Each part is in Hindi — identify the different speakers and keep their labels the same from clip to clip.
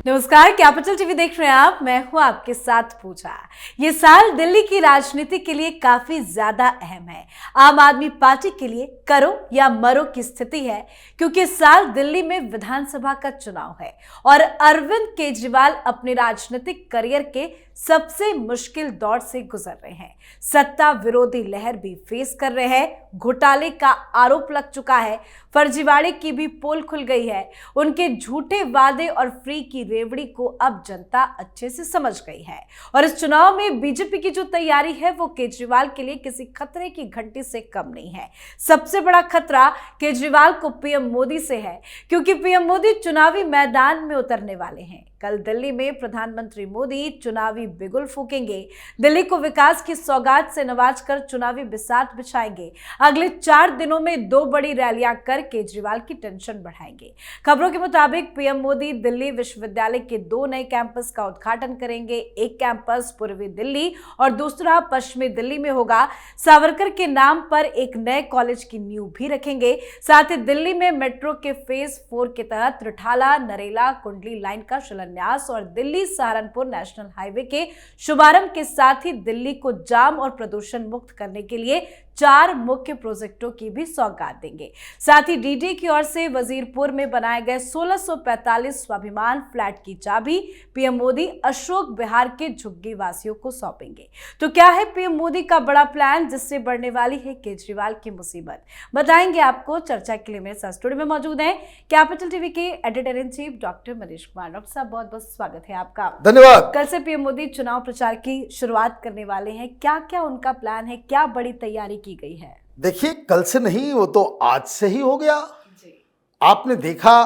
Speaker 1: नमस्कार, कैपिटल टीवी देख रहे हैं आप। मैं हूं आपके साथ पूजा। ये साल दिल्ली की राजनीति के लिए काफी ज्यादा अहम है। आम आदमी पार्टी के लिए करो या मरो की स्थिति है, क्योंकि इस साल दिल्ली में विधानसभा का चुनाव है और अरविंद केजरीवाल अपने राजनीतिक करियर के सबसे मुश्किल दौर से गुजर रहे हैं। सत्ता विरोधी लहर भी फेस कर रहे हैं। घोटाले का आरोप लग चुका है, फर्जीवाड़े की भी पोल खुल गई है। उनके झूठे वादे और फ्री की रेवड़ी को अब जनता अच्छे से समझ गई है और इस चुनाव में बीजेपी की जो तैयारी है वो केजरीवाल के लिए किसी खतरे की घंटी से कम नहीं है। सबसे बड़ा खतरा केजरीवाल को पीएम मोदी से है, क्योंकि पीएम मोदी चुनावी मैदान में उतरने वाले हैं। कल दिल्ली में प्रधानमंत्री मोदी चुनावी बिगुल फूकेंगे। दिल्ली को विकास की सौगात से नवाजकर चुनावी बिसात बिछाएंगे। अगले 4 दिनों में 2 बड़ी रैलियां कर केजरीवाल की टेंशन बढ़ाएंगे। खबरों के मुताबिक पीएम मोदी दिल्ली विश्वविद्यालय के 2 नए कैंपस का उद्घाटन करेंगे। एक कैंपस पूर्वी दिल्ली और दूसरा पश्चिमी दिल्ली में होगा। सावरकर के नाम पर एक नए कॉलेज की नींव भी रखेंगे। साथ ही दिल्ली में मेट्रो के फेज 4 के तहत रिठाला नरेला कुंडली लाइन का न्यास और दिल्ली सहारनपुर नेशनल हाईवे के शुभारंभ के साथ ही दिल्ली को जाम और प्रदूषण मुक्त करने के लिए 4 मुख्य प्रोजेक्टों की भी सौगात देंगे। साथ ही डीडी की ओर से वजीरपुर में बनाए गए 1645 स्वाभिमान फ्लैट की चाबी पीएम मोदी अशोक विहार के झुग्गी वासियों को सौंपेंगे। तो क्या है पीएम मोदी का बड़ा प्लान जिससे बढ़ने वाली है केजरीवाल की मुसीबत, बताएंगे आपको। चर्चा के लिए मेरे साथ स्टूडियो में मौजूद हैं कैपिटल टीवी के editor in chief doctor Manish Kumar. Doctor साहब, बहुत बहुत स्वागत है आपका।
Speaker 2: धन्यवाद।
Speaker 1: कल से पीएम मोदी चुनाव प्रचार की शुरुआत करने वाले हैं। क्या क्या उनका प्लान है, क्या बड़ी तैयारी की गई है?
Speaker 2: देखिए, कल से नहीं, वो तो आज से ही हो गया जी। आपने देखा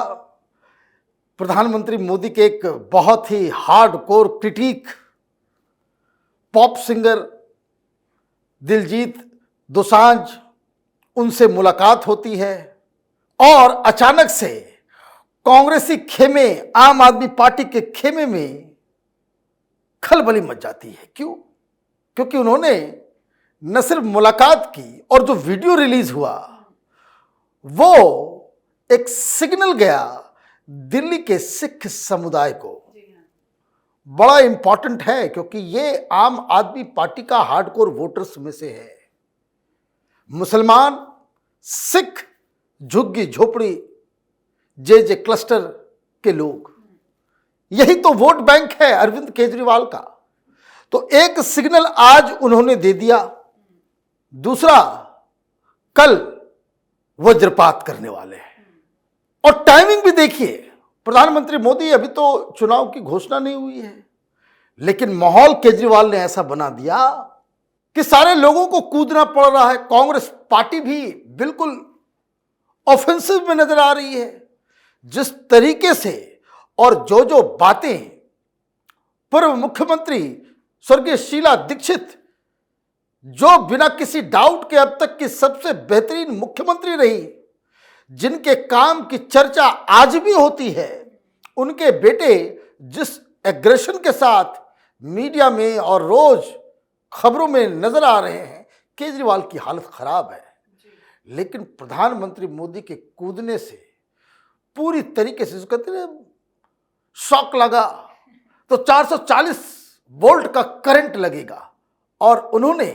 Speaker 2: प्रधानमंत्री मोदी के एक बहुत ही hardcore critic pop singer Diljit Dosanjh, उनसे मुलाकात होती है और अचानक से कांग्रेसी खेमे, आम आदमी पार्टी के खेमे में खलबली मच जाती है। क्यों? क्योंकि उन्होंने न सिर्फ मुलाकात की और जो वीडियो रिलीज हुआ वो एक सिग्नल गया दिल्ली के सिख समुदाय को। बड़ा इंपॉर्टेंट है क्योंकि ये आम आदमी पार्टी का हार्डकोर वोटर्स में से है। मुसलमान, सिख, झुग्गी झोपड़ी, जे क्लस्टर के लोग, यही तो वोट बैंक है अरविंद केजरीवाल का। तो एक सिग्नल आज उन्होंने दे दिया। दूसरा, कल वज्रपात करने वाले हैं और टाइमिंग भी देखिए। प्रधानमंत्री मोदी, अभी तो चुनाव की घोषणा नहीं हुई है, लेकिन माहौल केजरीवाल ने ऐसा बना दिया कि सारे लोगों को कूदना पड़ रहा है। कांग्रेस पार्टी भी बिल्कुल ऑफेंसिव में नजर आ रही है। जिस तरीके से और जो बातें पूर्व मुख्यमंत्री स्वर्गीय शीला दीक्षित, जो बिना किसी डाउट के अब तक की सबसे बेहतरीन मुख्यमंत्री रही, जिनके काम की चर्चा आज भी होती है, उनके बेटे जिस एग्रेशन के साथ मीडिया में और रोज खबरों में नजर आ रहे हैं, केजरीवाल की हालत खराब है। लेकिन प्रधानमंत्री मोदी के कूदने से पूरी तरीके से कहते हैं शॉक लगा, तो 440 वोल्ट का करंट लगेगा और उन्होंने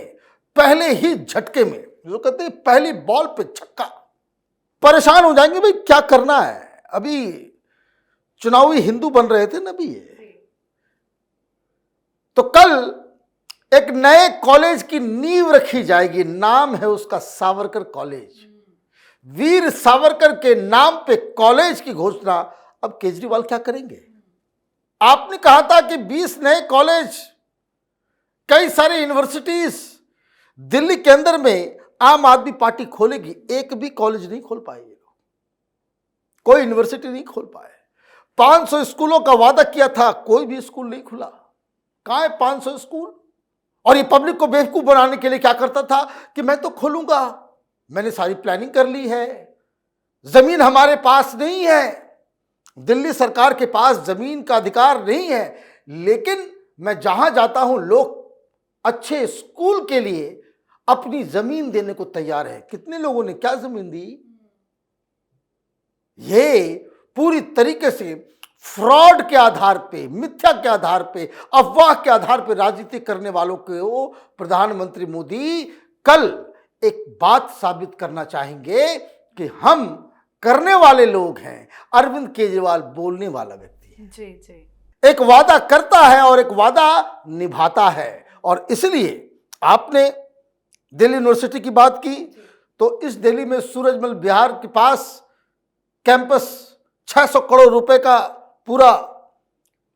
Speaker 2: पहले ही झटके में, जो कहते हैं पहली बॉल पे छक्का। परेशान हो जाएंगे भाई, क्या करना है। अभी चुनावी हिंदू बन रहे थे ना भी ये। तो कल एक नए कॉलेज की नींव रखी जाएगी। नाम है उसका सावरकर कॉलेज। वीर सावरकर के नाम पे कॉलेज की घोषणा अब केजरीवाल क्या करेंगे? आपने कहा था कि 20 नए कॉलेज, कई सारे यूनिवर्सिटीज दिल्ली के अंदर में आम आदमी पार्टी खोलेगी। एक भी कॉलेज नहीं खोल पाए ये लोग, कोई यूनिवर्सिटी नहीं खोल पाए। 500 स्कूलों का वादा किया था, कोई भी स्कूल नहीं खुला। कहां है 500 स्कूल? और ये पब्लिक को बेवकूफ बनाने के लिए क्या करता था कि मैं तो खोलूंगा, मैंने सारी प्लानिंग कर ली है, जमीन हमारे पास नहीं है, दिल्ली सरकार के पास जमीन का अधिकार नहीं है, लेकिन मैं जहां जाता हूं लोग अच्छे स्कूल के लिए अपनी जमीन देने को तैयार है। कितने लोगों ने क्या जमीन दी? ये पूरी तरीके से फ्रॉड के आधार पे, मिथ्या के आधार पे, अफवाह के आधार पे राजनीति करने वालों को प्रधानमंत्री मोदी कल एक बात साबित करना चाहेंगे कि हम करने वाले लोग हैं। अरविंद केजरीवाल बोलने वाला व्यक्ति है,
Speaker 1: जी जी,
Speaker 2: एक वादा करता है और एक वादा निभाता है। और इसलिए आपने दिल्ली यूनिवर्सिटी की बात की, तो इस दिल्ली में सूरजमल बिहार के पास कैंपस 600 करोड़ रुपए का पूरा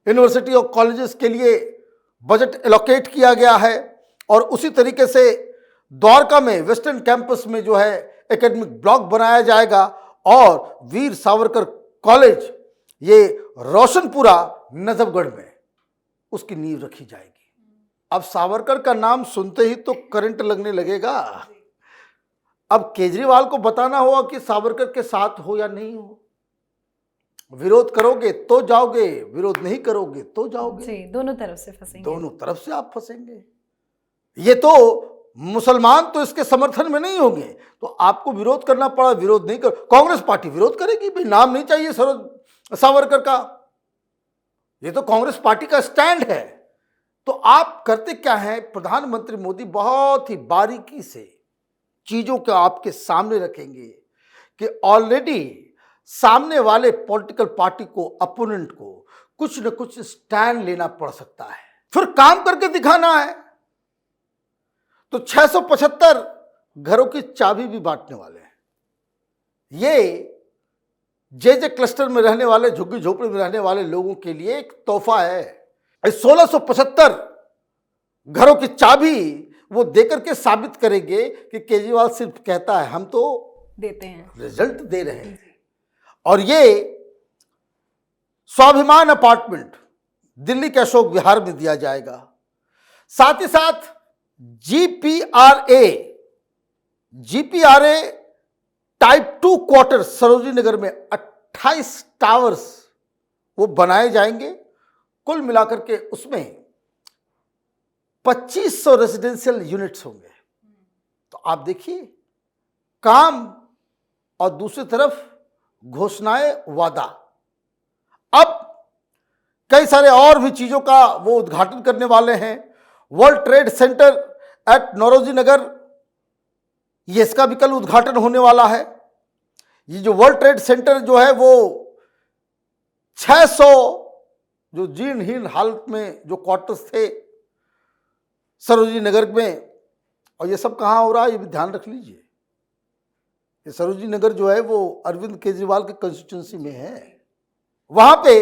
Speaker 2: यूनिवर्सिटी और कॉलेजेस के लिए बजट एलोकेट किया गया है। और उसी तरीके से द्वारका में वेस्टर्न कैंपस में जो है एकेडमिक ब्लॉक बनाया जाएगा और वीर सावरकर कॉलेज ये रोशनपुरा नजफगढ़ में उसकी नींव रखी जाएगी। अब सावरकर का नाम सुनते ही तो करंट लगने लगेगा। अब केजरीवाल को बताना होगा कि सावरकर के साथ हो या नहीं हो। विरोध करोगे तो जाओगे, विरोध नहीं करोगे तो जाओगे।
Speaker 1: जी, दोनों तरफ से फंसेंगे।
Speaker 2: दोनों तरफ से आप फंसेंगे। ये तो मुसलमान तो इसके समर्थन में नहीं होंगे, तो आपको विरोध करना पड़ा। विरोध नहीं कर, कांग्रेस पार्टी विरोध करेगी, भाई नाम नहीं चाहिए सावरकर का। ये तो कांग्रेस पार्टी का स्टैंड है। तो आप करते क्या है, प्रधानमंत्री मोदी बहुत ही बारीकी से चीजों को आपके सामने रखेंगे कि ऑलरेडी सामने वाले पॉलिटिकल पार्टी को, अपोनेंट को कुछ न कुछ स्टैंड लेना पड़ सकता है, फिर काम करके दिखाना है। तो 675 घरों की चाबी भी बांटने वाले हैं। ये जे क्लस्टर में रहने वाले, झुग्गी झोपड़ी में रहने वाले लोगों के लिए एक तोहफा है। 1675 घरों की चाबी वो देकर के साबित करेंगे कि केजरीवाल सिर्फ कहता है, हम तो
Speaker 1: देते हैं,
Speaker 2: रिजल्ट दे रहे हैं। और ये स्वाभिमान अपार्टमेंट दिल्ली के अशोक विहार में दिया जाएगा। साथ ही साथ जीपीआरए टाइप 2 क्वार्टर सरोजिनी नगर में 28 टावर्स वो बनाए जाएंगे। कुल मिलाकर के उसमें 2500 रेजिडेंशियल यूनिट्स होंगे। तो आप देखिए काम और दूसरी तरफ घोषणाएं, वादा। अब कई सारे और भी चीजों का वो उद्घाटन करने वाले हैं। World trade centre at Naoroji Nagar, ये इसका भी कल उद्घाटन होने वाला है। ये जो वर्ल्ड ट्रेड सेंटर जो है वो 600 जो जीर्णहीन हालत में जो क्वार्टर्स थे सरोजिनी नगर में, और ये सब कहाँ हो रहा है ये भी ध्यान रख लीजिए। ये सरोजिनी नगर जो है वो अरविंद केजरीवाल के कंस्टिट्यूंसी में है। वहां पे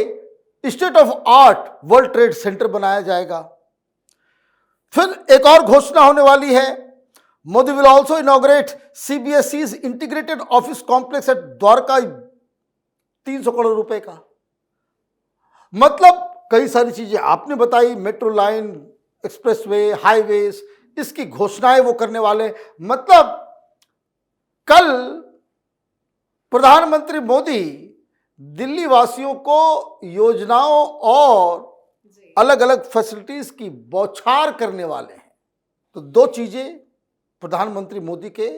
Speaker 2: state of art world trade centre बनाया जाएगा। फिर एक और घोषणा होने वाली है, Modi will also inaugurate CBSE's integrated office complex at Dwarka, 300 crore रुपए का। मतलब कई सारी चीजें आपने बताई, मेट्रो लाइन, एक्सप्रेसवे, हाईवेज, इसकी घोषणाएं वो करने वाले। मतलब कल प्रधानमंत्री मोदी दिल्ली वासियों को योजनाओं और अलग अलग फैसिलिटीज की बौछार करने वाले हैं। तो दो चीजें प्रधानमंत्री मोदी के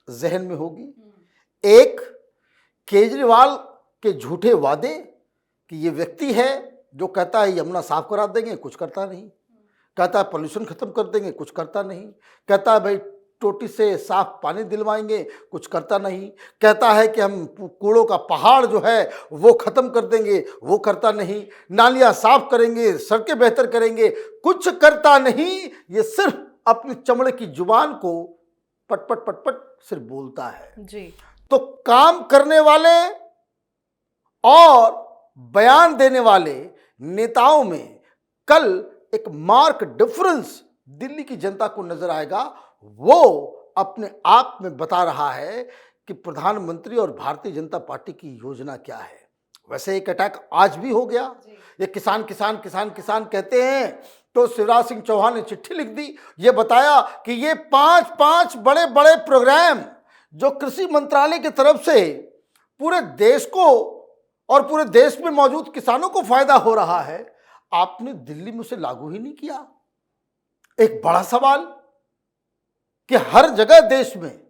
Speaker 2: जहन में होगी। एक, केजरीवाल के झूठे वादे कि ये व्यक्ति है जो कहता है यमुना साफ करा देंगे, कुछ करता नहीं। कहता है पोल्यूशन खत्म कर देंगे, कुछ करता नहीं। कहता है भाई टोटी से साफ पानी दिलवाएंगे, कुछ करता नहीं। कहता है कि हम कूड़ों का पहाड़ जो है वो खत्म कर देंगे, वो करता नहीं। नालियां साफ करेंगे, सड़कें बेहतर करेंगे, कुछ करता नहीं। ये सिर्फ अपनी चमड़े की जुबान को पटपट पटपट सिर्फ बोलता है
Speaker 1: जी।
Speaker 2: तो काम करने वाले और बयान देने वाले नेताओं में कल एक मार्क डिफरेंस दिल्ली की जनता को नजर आएगा। वो अपने आप में बता रहा है कि प्रधानमंत्री और भारतीय जनता पार्टी की योजना क्या है। वैसे एक अटैक आज भी हो गया। ये किसान किसान किसान किसान कहते हैं, तो शिवराज सिंह चौहान ने चिट्ठी लिख दी, ये बताया कि ये 5 बड़े बड़े प्रोग्राम जो कृषि मंत्रालय की तरफ से पूरे देश को और पूरे देश में मौजूद किसानों को फायदा हो रहा है, आपने दिल्ली में उसे लागू ही नहीं किया। एक बड़ा सवाल कि हर जगह देश में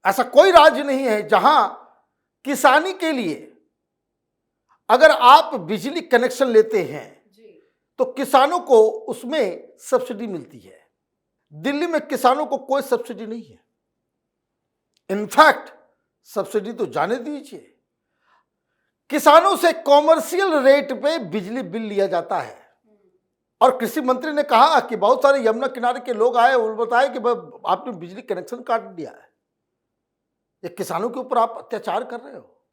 Speaker 2: ऐसा कोई राज्य नहीं है जहां किसानी के लिए अगर आप बिजली कनेक्शन लेते हैं तो किसानों को उसमें सब्सिडी मिलती है। दिल्ली में किसानों को कोई सब्सिडी नहीं है। इनफैक्ट सब्सिडी तो जाने दीजिए, किसानों से कॉमर्शियल रेट पे बिजली बिल लिया जाता है। और कृषि मंत्री ने कहा कि बहुत सारे यमुना किनारे के लोग आए और बताए कि आपने बिजली कनेक्शन काट दिया है। ये किसानों के ऊपर आप अत्याचार कर रहे हो।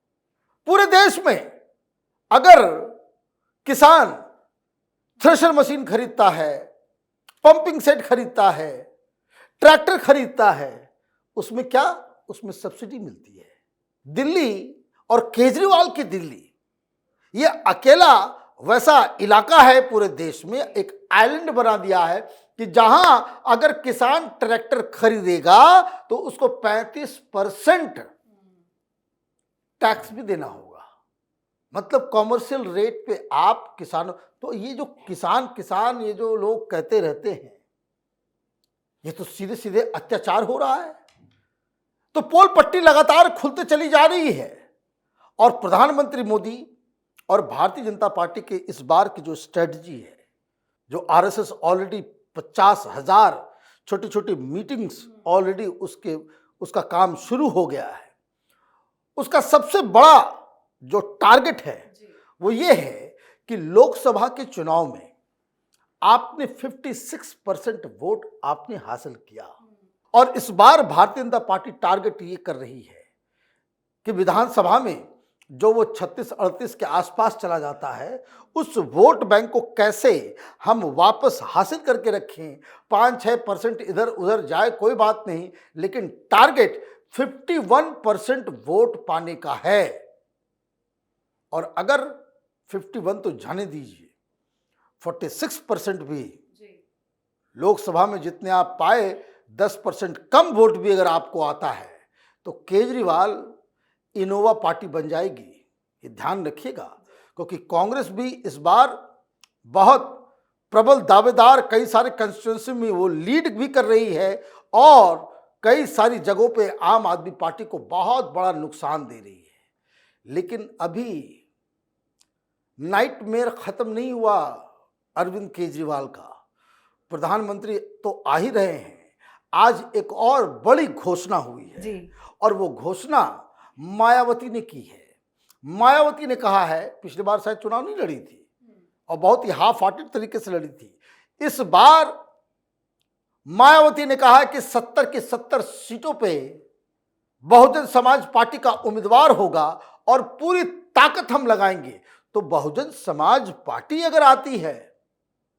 Speaker 2: पूरे देश में अगर किसान थ्रेशर मशीन खरीदता है, पंपिंग सेट खरीदता है, ट्रैक्टर खरीदता है, उसमें क्या, उसमें सब्सिडी मिलती है। दिल्ली और केजरीवाल की दिल्ली ये अकेला वैसा इलाका है पूरे देश में, एक आइलैंड बना दिया है कि जहां अगर किसान ट्रैक्टर खरीदेगा तो उसको 35% टैक्स भी देना होगा। मतलब कॉमर्शियल रेट पे आप किसानों, तो ये जो किसान ये जो लोग कहते रहते हैं, ये तो सीधे सीधे अत्याचार हो रहा है। तो पोल पट्टी लगातार खुलते चली जा रही है और प्रधानमंत्री मोदी और भारतीय जनता पार्टी के इस बार की जो स्ट्रेटजी है, जो आरएसएस ऑलरेडी 50,000 छोटी छोटी मीटिंग्स ऑलरेडी उसका काम शुरू हो गया है। उसका सबसे बड़ा जो टारगेट है वो ये है कि लोकसभा के चुनाव में आपने 56% वोट आपने हासिल किया। और इस बार भारतीय जनता पार्टी टारगेट ये कर रही है कि विधानसभा में जो वो 36-38 के आसपास चला जाता है, उस वोट बैंक को कैसे हम वापस हासिल करके रखें। 5-6% इधर उधर जाए कोई बात नहीं, लेकिन टारगेट 51% वोट पाने का है। और अगर 51 तो जाने दीजिए, 46% भी लोकसभा में जितने आप पाए, 10% कम वोट भी अगर आपको आता है तो केजरीवाल इनोवा पार्टी बन जाएगी। ये ध्यान रखिएगा, क्योंकि कांग्रेस भी इस बार बहुत प्रबल दावेदार, कई सारे कंस्टिट्यूंसी में वो लीड भी कर रही है और कई सारी जगहों पे आम आदमी पार्टी को बहुत बड़ा नुकसान दे रही है। लेकिन अभी नाइटमेयर खत्म नहीं हुआ अरविंद केजरीवाल का। प्रधानमंत्री तो आ ही रहे हैं। आज एक और बड़ी घोषणा हुई है जी। और वो घोषणा मायावती ने की है। मायावती ने कहा है, पिछली बार शायद चुनाव नहीं लड़ी थी और बहुत ही हाफ हार्टेड तरीके से लड़ी थी। इस बार मायावती ने कहा कि 70 की 70 सीटों पे बहुजन समाज पार्टी का उम्मीदवार होगा और पूरी ताकत हम लगाएंगे। तो बहुजन समाज पार्टी अगर आती है,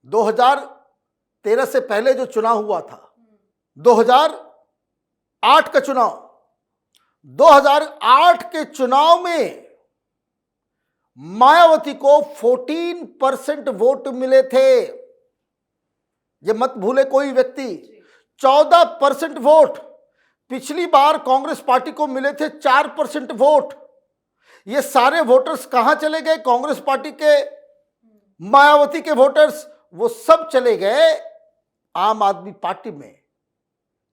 Speaker 2: 2013 से पहले जो चुनाव हुआ था, 2008 का चुनाव, 2008 के चुनाव में मायावती को 14% वोट मिले थे। ये मत भूले कोई व्यक्ति। 14% वोट। पिछली बार कांग्रेस पार्टी को मिले थे 4% वोट। ये सारे वोटर्स कहां चले गए? कांग्रेस पार्टी के, मायावती के वोटर्स, वो सब चले गए आम आदमी पार्टी में।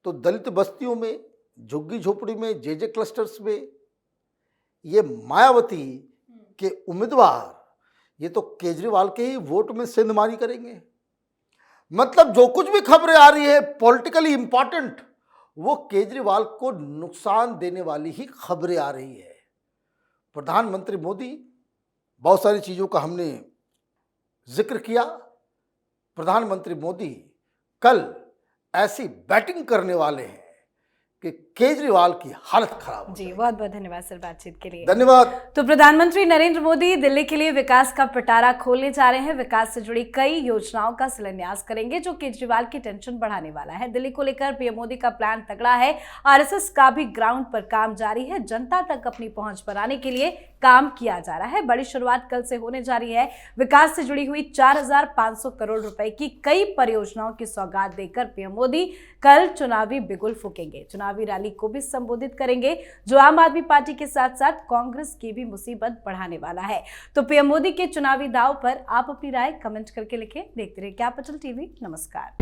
Speaker 2: तो दलित बस्तियों में, झुग्गी झोपड़ी में, जे क्लस्टर्स में ये मायावती के उम्मीदवार, ये तो केजरीवाल के ही वोट में सेंधमारी करेंगे। मतलब जो कुछ भी खबरें आ रही है पॉलिटिकली इंपॉर्टेंट, वो केजरीवाल को नुकसान देने वाली ही खबरें आ रही है। प्रधानमंत्री मोदी, बहुत सारी चीज़ों का हमने जिक्र किया। प्रधानमंत्री मोदी कल ऐसी बैटिंग करने वाले हैं कि केजरीवाल की हालत खराब हो
Speaker 1: जी। बहुत बहुत धन्यवाद सर बातचीत के लिए।
Speaker 2: धन्यवाद।
Speaker 1: तो प्रधानमंत्री नरेंद्र मोदी दिल्ली के लिए विकास का पिटारा खोलने जा रहे हैं। विकास से जुड़ी कई योजनाओं का शिलान्यास करेंगे जो केजरीवाल की टेंशन बढ़ाने वाला है। दिल्ली को लेकर पीएम मोदी का प्लान तगड़ा है। आरएसएस का भी ग्राउंड पर काम जारी है। जनता तक अपनी पहुंच बनाने के लिए काम किया जा रहा है। बड़ी शुरुआत कल से होने जा रही है। विकास से जुड़ी हुई 4,500 करोड़ रुपए की कई परियोजनाओं की सौगात देकर पीएम मोदी कल चुनावी बिगुल फूकेंगे। चुनावी रैली को भी संबोधित करेंगे, जो आम आदमी पार्टी के साथ साथ कांग्रेस की भी मुसीबत बढ़ाने वाला है। तो पीएम मोदी के चुनावी दाव पर आप अपनी राय कमेंट करके लिखें। देखते रहिए कैपिटल टीवी। नमस्कार।